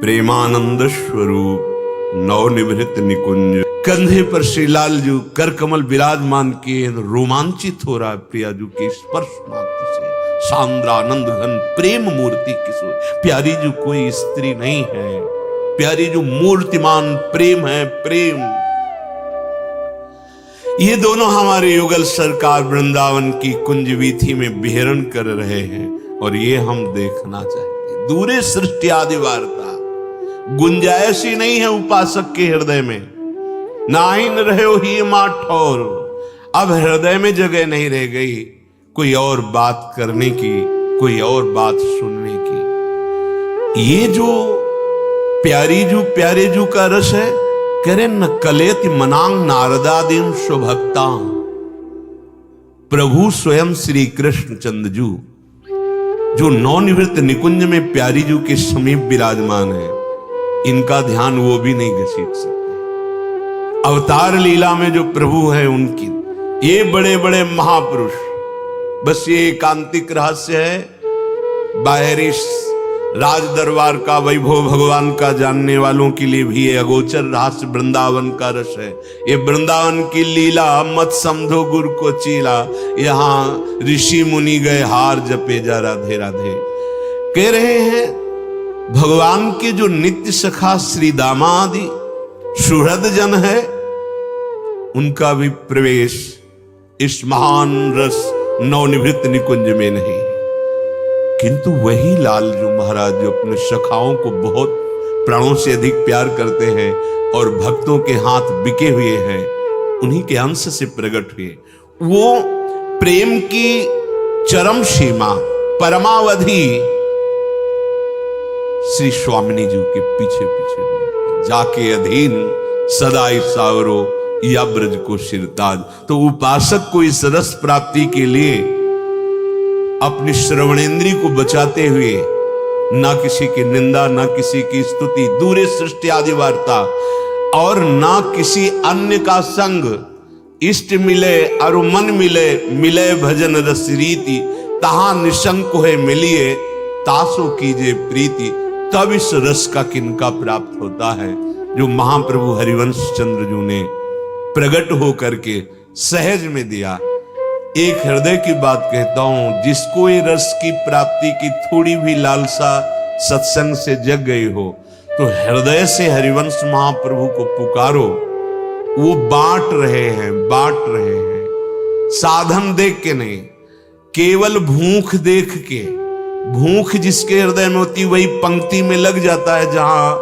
प्रेमानंद स्वरूप नवनिभृत निकुंज। कंधे पर श्रीलालजू कर कमल विराजमान किए, रोमांचित हो रहा है प्रियाजू के स्पर्श मात्र से। सांद्रानंद घन प्रेम मूर्ति किशोर, प्यारी जो कोई स्त्री नहीं है, प्यारी जो मूर्तिमान प्रेम है, प्रेम। ये दोनों हमारे युगल सरकार वृंदावन की कुंज वीथी में विहरण कर रहे हैं और ये हम देखना चाहेंगे। दूरे सृष्टि आदि वार्ता गुंजाइश ही नहीं है उपासक के हृदय में, नाहिन रहे ही मां ठौर। अब हृदय में जगह नहीं रह गई कोई और बात करने की, कोई और बात सुनने की। ये जो प्यारे जू का रस है, कह रहे न कलेति मनांग नारदादिम स्वभक्ता। प्रभु स्वयं श्री कृष्ण चंद्रजू जो नवनिवृत्त निकुंज में प्यारी जू के समीप विराजमान है, इनका ध्यान वो भी नहीं घसीट सकते। अवतार लीला में जो प्रभु है उनकी, ये बड़े बड़े महापुरुष, बस ये एकांतिक रहस्य है। बाहरी राज दरबार का वैभव भगवान का जानने वालों के लिए भी ये अगोचर रहस्य वृंदावन का रस है। ये वृंदावन की लीला मत समझो गुरु को चीला, यहाँ ऋषि मुनि गए हार जपे जा राधे राधे। कह रहे हैं भगवान के जो नित्य सखा श्री दामादि सुहृद जन है, उनका भी प्रवेश इस महान रस नवनिवृत्त निकुंज में नहीं। किंतु वही लाल जो महाराज जो अपने सखाओं को बहुत प्राणों से अधिक प्यार करते हैं और भक्तों के हाथ बिके हुए हैं, उन्हीं के अंश से प्रकट हुए, वो प्रेम की चरम सीमा परमावधि श्री स्वामिनी जी के पीछे पीछे जाके अधीन सदाई सावरो या ब्रज को सिरताज। तो उपासक को इस रस प्राप्ति के लिए अपनी श्रवणेंद्री को बचाते हुए ना किसी की निंदा, ना किसी की स्तुति, दूरे सृष्टि आदि वार्ता और ना किसी अन्य का संग। इष्ट मिले और मन मिले, मिले भजन रस रीति, तहां निशंक है मिलिए तासो कीजे प्रीति। तब इस रस का किनका प्राप्त होता है जो महाप्रभु हरिवंश चंद्रजू ने प्रकट होकर के सहज में दिया। एक हृदय की बात कहता हूं, जिसको ये रस की प्राप्ति की थोड़ी भी लालसा सत्संग से जग गई हो, तो हृदय से हरिवंश महाप्रभु को पुकारो। वो बांट रहे हैं साधन देख के नहीं, केवल भूख देख के। भूख जिसके हृदय में होती वही पंक्ति में लग जाता है जहां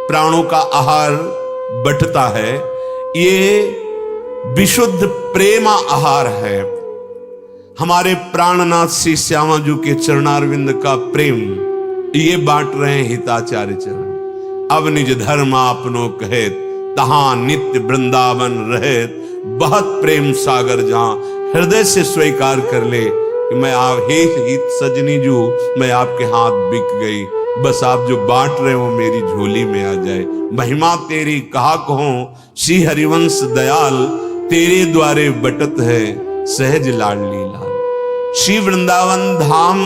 प्राणों का आहार बंटता है। ये विशुद्ध प्रेम आहार है। हमारे प्राणनाथ श्री श्यामाजू के चरणारविंद का प्रेम ये बांट रहे हैं हिताचार्य चरण। अब निज धर्म आपनो कहेत, तहां नित्य वृंदावन रहेत। बहुत प्रेम सागर जहां हृदय से स्वीकार कर ले कि मैं आप हे हित सजनी जू, मैं आपके हाथ बिक गई, बस आप जो बांट रहे हो मेरी झोली में आ जाए। महिमा तेरी कहा कहो श्री हरिवंश दयाल, तेरे द्वारे बटत है सहज लाडली लाल। श्री वृंदावन धाम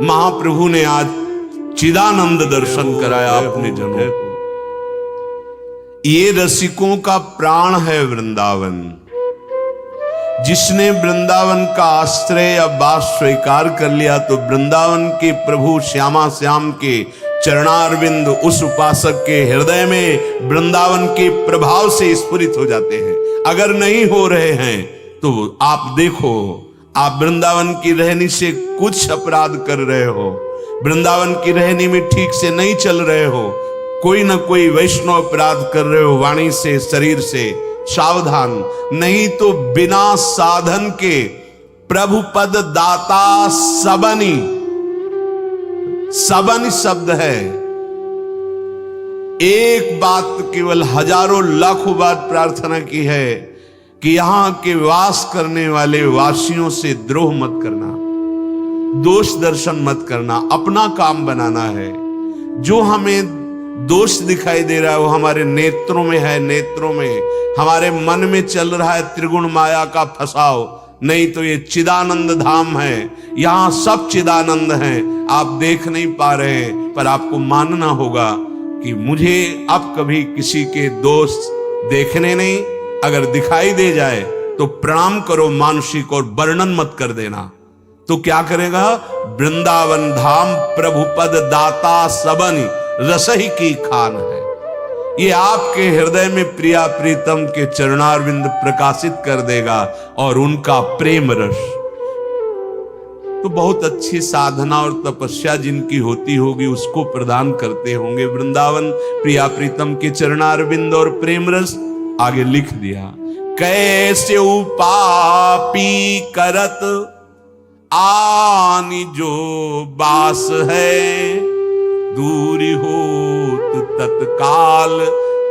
महाप्रभु ने आज चिदानंद दर्शन कराया अपने जनों को। ये रसिकों का प्राण है वृंदावन। जिसने वृंदावन का आश्रय या वास स्वीकार कर लिया तो वृंदावन के प्रभु श्यामा श्याम के चरणारविंद उस उपासक के हृदय में वृंदावन के प्रभाव से स्फुरित हो जाते हैं। अगर नहीं हो रहे हैं तो आप देखो, आप वृंदावन की रहनी से कुछ अपराध कर रहे हो, वृंदावन की रहनी में ठीक से नहीं चल रहे हो, कोई ना कोई वैष्णव अपराध कर रहे हो वाणी से, शरीर से। सावधान, नहीं तो बिना साधन के प्रभु पद दाता सबनी, सबन शब्द है। एक बात केवल हजारों लाखों बार प्रार्थना की है कि यहां के वास करने वाले वासियों से द्रोह मत करना, दोष दर्शन मत करना, अपना काम बनाना है। जो हमें दोष दिखाई दे रहा है वो हमारे नेत्रों में है, नेत्रों में हमारे मन में चल रहा है त्रिगुण माया का फसाव। नहीं तो ये चिदानंद धाम है, यहां सब चिदानंद हैं, आप देख नहीं पा रहे, पर आपको मानना होगा कि मुझे अब कभी किसी के दोष देखने नहीं, अगर दिखाई दे जाए तो प्रणाम करो मानसिक और वर्णन मत कर देना। तो क्या करेगा? वृंदावन धाम प्रभु पद दाता सबन रसही की खान है। ये आपके हृदय में प्रिया प्रीतम के चरणारविंद प्रकाशित कर देगा और उनका प्रेम रस। तो बहुत अच्छी साधना और तपस्या जिनकी होती होगी उसको प्रदान करते होंगे वृंदावन प्रिया प्रीतम के चरणारविंद और प्रेम रस। आगे लिख दिया, कैसे उपापी करत आनि जो बास है, दूरी होत तत्काल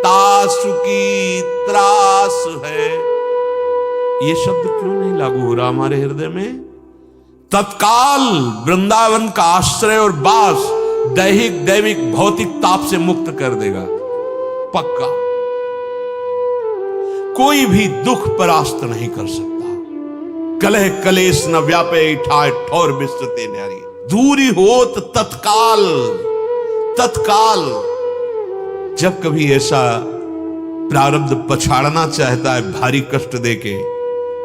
तासु की त्रास है। ये शब्द क्यों नहीं लागू हो रहा हमारे हृदय में? तत्काल वृंदावन का आश्रय और बास दैहिक दैविक भौतिक ताप से मुक्त कर देगा, पक्का। कोई भी दुख परास्त नहीं कर सकता। कलह कलेश न व्यापे ठाय ठौर विस्तृते न्यारी, दूरी होत तत्काल। तत्काल जब कभी ऐसा प्रारब्ध पछाड़ना चाहता है भारी कष्ट देके,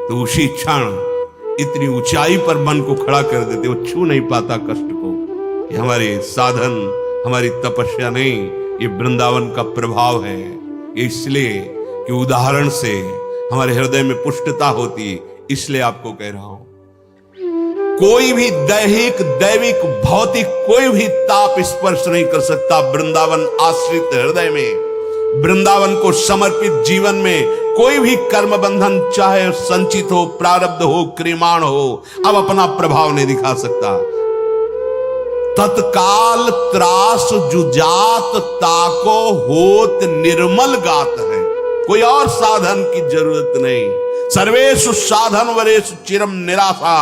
तो उसी क्षण इतनी ऊंचाई पर मन को खड़ा कर देते, वो छू नहीं पाता कष्ट को। ये हमारे साधन हमारी तपस्या नहीं, ये वृंदावन का प्रभाव है। ये इसलिए कि उदाहरण से हमारे हृदय में पुष्टता होती, इसलिए आपको कह रहा हूं। कोई भी दैहिक दैविक भौतिक कोई भी ताप स्पर्श नहीं कर सकता वृंदावन आश्रित हृदय में। वृंदावन को समर्पित जीवन में कोई भी कर्म बंधन चाहे संचित हो, प्रारब्ध हो, क्रियमाण हो, अब अपना प्रभाव नहीं दिखा सकता। तत्काल त्रास जुजात ताको होत निर्मल गात है। कोई और साधन की जरूरत नहीं। सर्वेषु साधन वरेषु चिरम निराशा,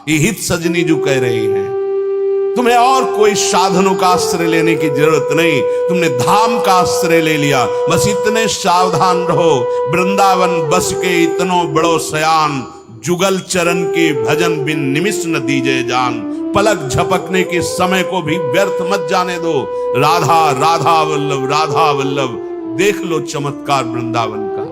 ये हित सजनी जो कह रही हैं। तुम्हें और कोई साधनों का आश्रय लेने की जरूरत नहीं, तुमने धाम का आश्रय ले लिया। बस इतने सावधान रहो, वृंदावन बस के इतनो बड़ो सयान, जुगल चरण के भजन बिन निमिष न दीजे जान। पलक झपकने के समय को भी व्यर्थ मत जाने दो। राधा राधा वल्लभ राधा वल्लभ, देख लो चमत्कार वृंदावन का।